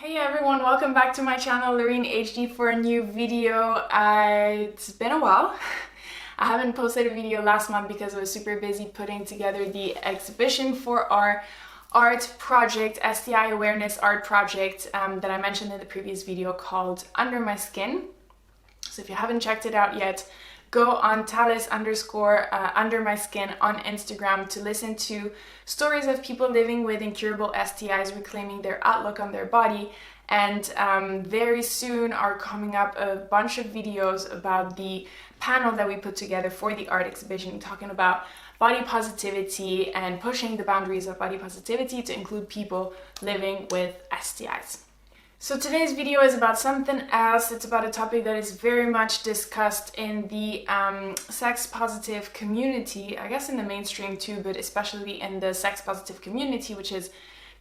Hey everyone, welcome back to my channel, Loreen HD, for a new video. It's been a while. I haven't posted a video last month because I was super busy putting together the exhibition for our art project, STI awareness art project that I mentioned in the previous video called Under My Skin. So if you haven't checked it out yet, go on Talis_under my skin on Instagram to listen to stories of people living with incurable STIs, reclaiming their outlook on their body. And very soon are coming up a bunch of videos about the panel that we put together for the art exhibition, talking about body positivity and pushing the boundaries of body positivity to include people living with STIs. So today's video is about something else. It's about a topic that is very much discussed in the sex positive community, I guess in the mainstream too, but especially in the sex positive community, which is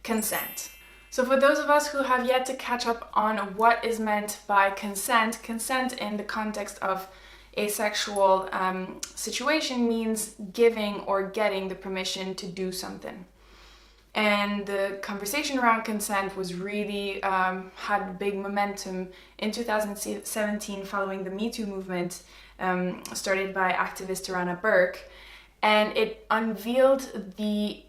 consent. So for those of us who have yet to catch up on what is meant by consent in the context of a sexual situation means giving or getting the permission to do something. And the conversation around consent was really had big momentum in 2017 following the Me Too movement started by activist Tarana Burke, and it unveiled the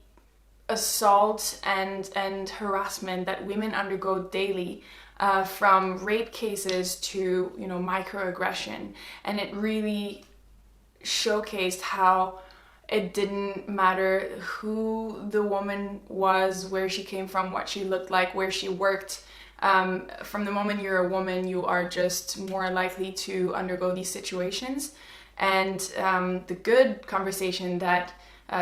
assault and harassment that women undergo daily, from rape cases to microaggression, and it really showcased how it didn't matter who the woman was, where she came from, what she looked like, where she worked. From the moment you're a woman, you are just more likely to undergo these situations. And the good conversation that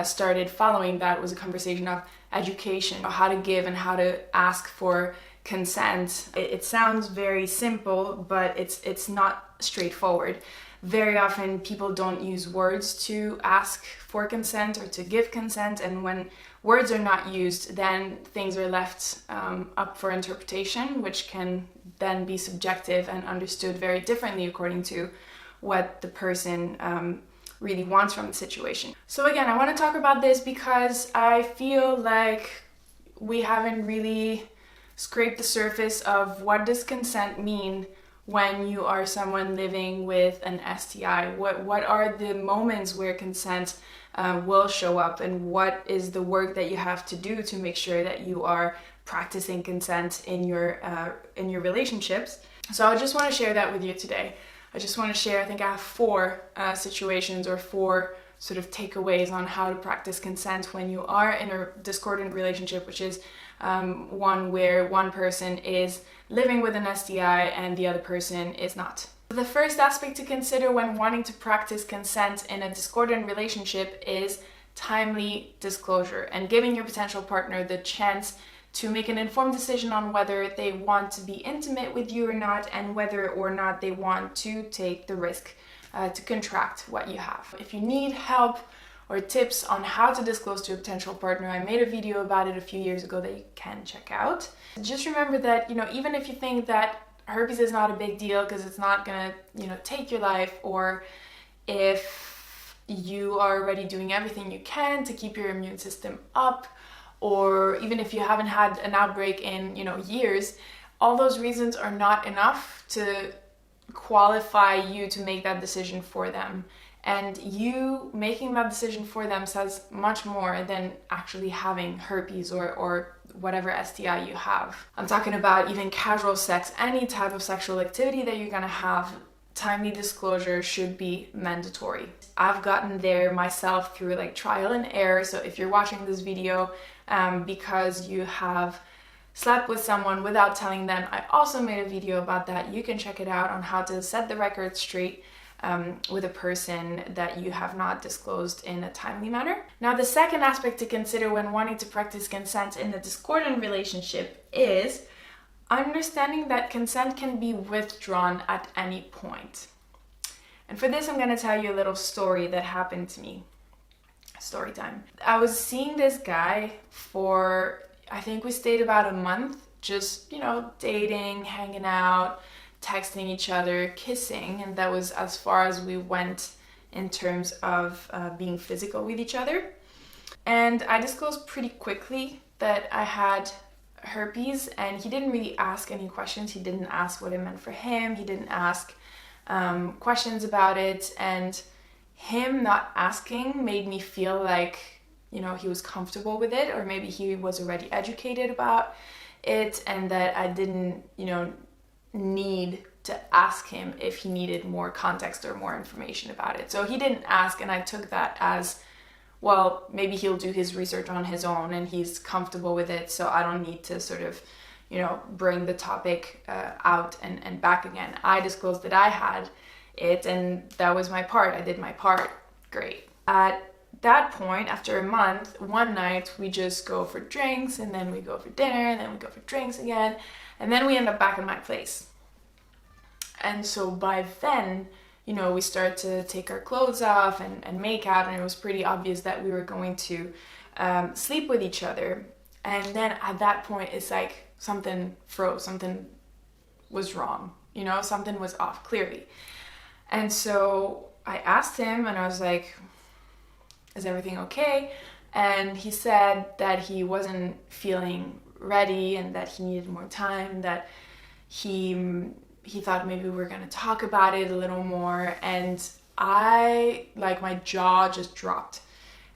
started following that was a conversation of education, how to give and how to ask for consent. It sounds very simple, but it's not straightforward. Very often people don't use words to ask for consent or to give consent, and when words are not used, then things are left up for interpretation, which can then be subjective and understood very differently according to what the person really wants from the situation. So again, I want to talk about this because I feel like we haven't really scraped the surface of what does consent mean when you are someone living with an STI. What are the moments where consent will show up, and what is the work that you have to do to make sure that you are practicing consent in your relationships? So I just want to share that with you today. I just want to share, I think I have 4 situations or 4 sort of takeaways on how to practice consent when you are in a discordant relationship, which is one where one person is living with an STI and the other person is not. The first aspect to consider when wanting to practice consent in a discordant relationship is timely disclosure and giving your potential partner the chance to make an informed decision on whether they want to be intimate with you or not, and whether or not they want to take the risk to contract what you have. If you need help or tips on how to disclose to a potential partner, I made a video about it a few years ago that you can check out. Just remember that, even if you think that herpes is not a big deal because it's not gonna, take your life, or if you are already doing everything you can to keep your immune system up, or even if you haven't had an outbreak in, years, all those reasons are not enough to qualify you to make that decision for them. And you making that decision for them says much more than actually having herpes or whatever STI you have. I'm talking about even casual sex, any type of sexual activity that you're gonna have. Timely disclosure should be mandatory. I've gotten there myself through trial and error. So if you're watching this video because you have slept with someone without telling them, I also made a video about that. You can check it out on how to set the record straight with a person that you have not disclosed in a timely manner. Now, the second aspect to consider when wanting to practice consent in a discordant relationship is understanding that consent can be withdrawn at any point. And for this, I'm going to tell you a little story that happened to me. Story time. I was seeing this guy for, I think we stayed about a month, just, dating, hanging out, texting each other, kissing, and that was as far as we went in terms of being physical with each other. And I disclosed pretty quickly that I had herpes, and he didn't really ask any questions. He didn't ask what it meant for him. He didn't ask questions about it, and him not asking made me feel like, you know, he was comfortable with it, or maybe he was already educated about it, and that I didn't, you know, need to ask him if he needed more context or more information about it. So he didn't ask, and I took that as, well, maybe he'll do his research on his own and he's comfortable with it, so I don't need to sort of, you know, bring the topic out and back again. I disclosed that I had it, and that was my part. I did my part. Great. At that point, after a month, one night we just go for drinks, and then we go for dinner, and then we go for drinks again, and then we end up back in my place. And so by then, you know, we start to take our clothes off and make out, and it was pretty obvious that we were going to sleep with each other. And then at that point, it's like something froze, something was wrong, you know, something was off clearly. And so I asked him, and I was like, is everything okay? And he said that he wasn't feeling ready and that he needed more time, that he thought maybe we were going to talk about it a little more. And I, like, my jaw just dropped.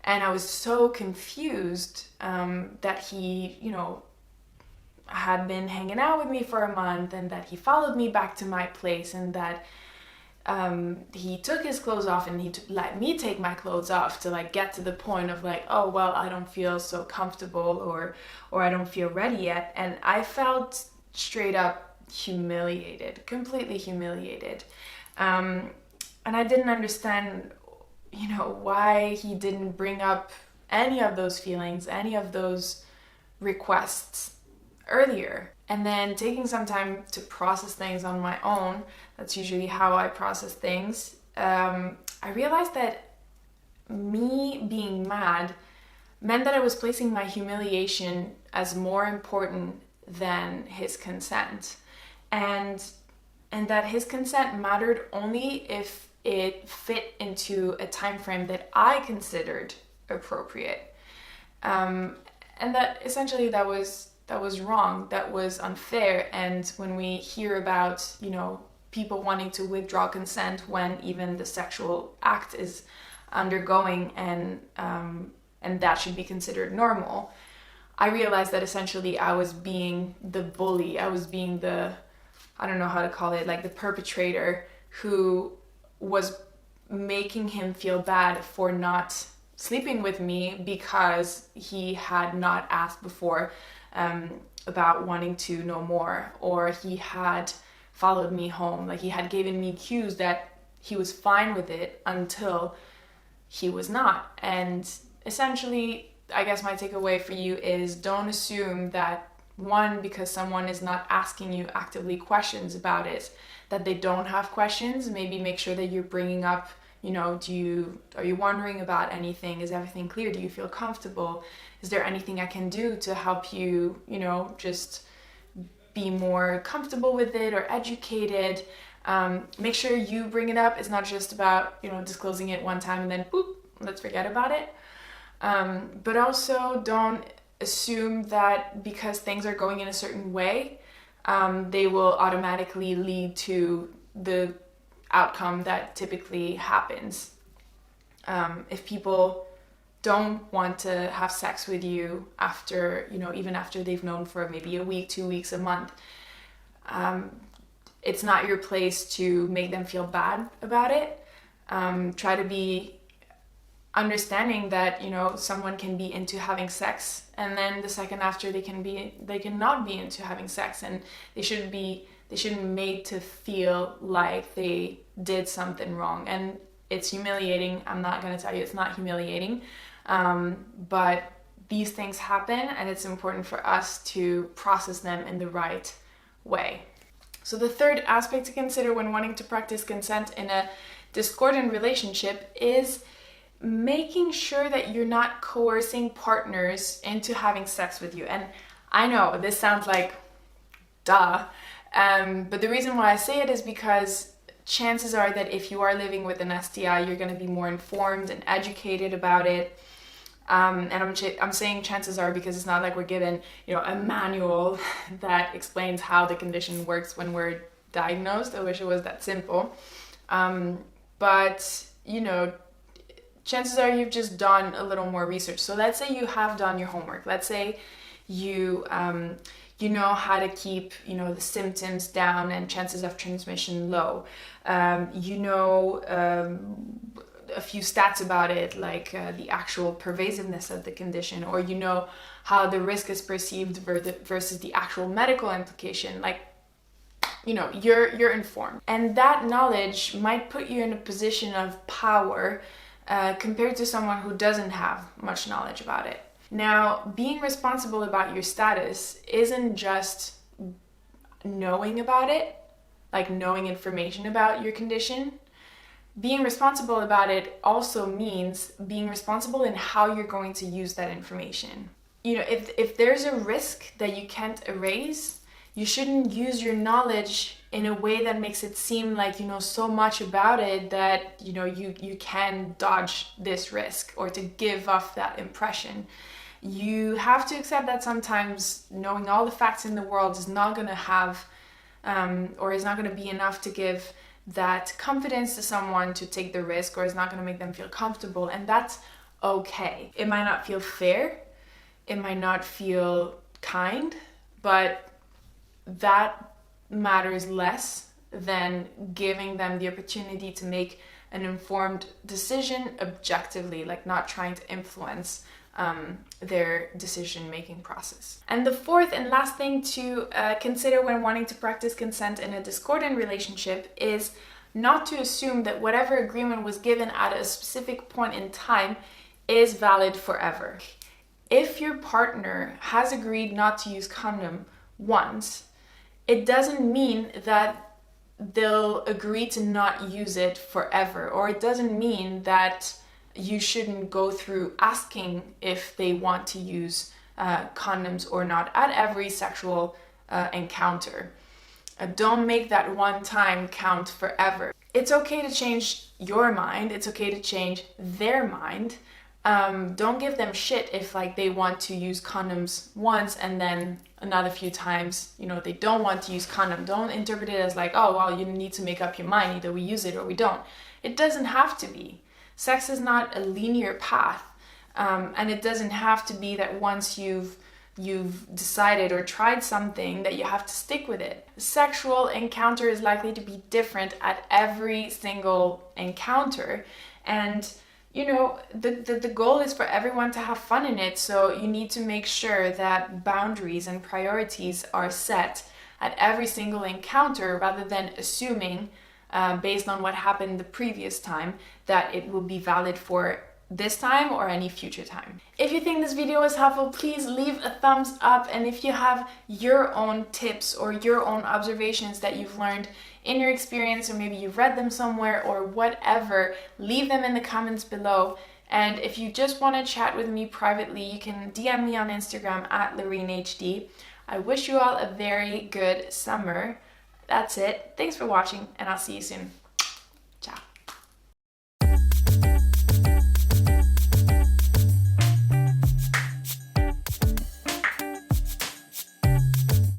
And I was so confused that he, you know, had been hanging out with me for a month, and that he followed me back to my place, and that he took his clothes off, and he let me take my clothes off to, like, get to the point of, like, oh, well, I don't feel so comfortable, or I don't feel ready yet. And I felt straight up humiliated, completely humiliated. And I didn't understand, you know, why he didn't bring up any of those feelings, any of those requests earlier. And then taking some time to process things on my own, that's usually how I process things, I realized that me being mad meant that I was placing my humiliation as more important than his consent. And that his consent mattered only if it fit into a time frame that I considered appropriate. And that essentially that was wrong, that was unfair. And when we hear about, you know, people wanting to withdraw consent when even the sexual act is undergoing, and that should be considered normal, I realized that essentially I was being the bully. I was being the, I don't know how to call it, like the perpetrator who was making him feel bad for not sleeping with me because he had not asked before about wanting to know more, or he had followed me home. Like, he had given me cues that he was fine with it until he was not. And essentially, I guess my takeaway for you is, don't assume that, one, because someone is not asking you actively questions about it, that they don't have questions. Maybe make sure that you're bringing up, you know, are you wondering about anything? Is everything clear? Do you feel comfortable? Is there anything I can do to help you, you know, just be more comfortable with it or educated? Make sure you bring it up. It's not just about, you know, disclosing it one time and then boop, let's forget about it. But also don't assume that because things are going in a certain way, they will automatically lead to the outcome that typically happens. If people don't want to have sex with you after, you know, even after they've known for maybe a week, 2 weeks, a month, it's not your place to make them feel bad about it. Try to be understanding that, you know, someone can be into having sex, and then the second after they can not be into having sex, and they shouldn't be made to feel like they did something wrong. And it's humiliating. I'm not going to tell you it's not humiliating, but these things happen, and it's important for us to process them in the right way. So the third aspect to consider when wanting to practice consent in a discordant relationship is making sure that you're not coercing partners into having sex with you. And I know this sounds like duh, but the reason why I say it is because chances are that if you are living with an STI, you're going to be more informed and educated about it. And I'm saying chances are because it's not like we're given, you know, a manual that explains how the condition works when we're diagnosed. I wish it was that simple. But, you know, chances are you've just done a little more research. So let's say you have done your homework. Let's say you know how to keep, you know, the symptoms down and chances of transmission low. You know a few stats about it, like the actual pervasiveness of the condition, or you know how the risk is perceived versus the actual medical implication. Like, you know, you're informed, and that knowledge might put you in a position of power compared to someone who doesn't have much knowledge about it. Now, being responsible about your status isn't just knowing about it, like knowing information about your condition. Being responsible about it also means being responsible in how you're going to use that information. You know, if there's a risk that you can't erase, you shouldn't use your knowledge in a way that makes it seem like you know so much about it that, you know, you can dodge this risk or to give off that impression. You have to accept that sometimes knowing all the facts in the world is not going to have or is not going to be enough to give that confidence to someone to take the risk, or is not going to make them feel comfortable, and that's okay. It might not feel fair, it might not feel kind, but that matters less than giving them the opportunity to make an informed decision objectively, like not trying to influence their decision-making process. And the fourth and last thing to consider when wanting to practice consent in a discordant relationship is not to assume that whatever agreement was given at a specific point in time is valid forever. If your partner has agreed not to use condom once, it doesn't mean that they'll agree to not use it forever, or it doesn't mean that you shouldn't go through asking if they want to use condoms or not at every sexual encounter. Don't make that one time count forever. It's okay to change your mind. It's okay to change their mind. Don't give them shit if like they want to use condoms once and then another few times, you know, they don't want to use condom. Don't interpret it as like, oh, well, you need to make up your mind. Either we use it or we don't. It doesn't have to be. Sex is not a linear path, and it doesn't have to be that once you've decided or tried something that you have to stick with it. A sexual encounter is likely to be different at every single encounter, and you know, the goal is for everyone to have fun in it, so you need to make sure that boundaries and priorities are set at every single encounter rather than assuming based on what happened the previous time that it will be valid for this time or any future time. If you think this video was helpful, please leave a thumbs up, and if you have your own tips or your own observations that you've learned in your experience, or maybe you've read them somewhere or whatever, leave them in the comments below. And if you just want to chat with me privately, you can DM me on Instagram at LoreenHD. I wish you all a very good summer. That's it. Thanks for watching, and I'll see you soon. Ciao.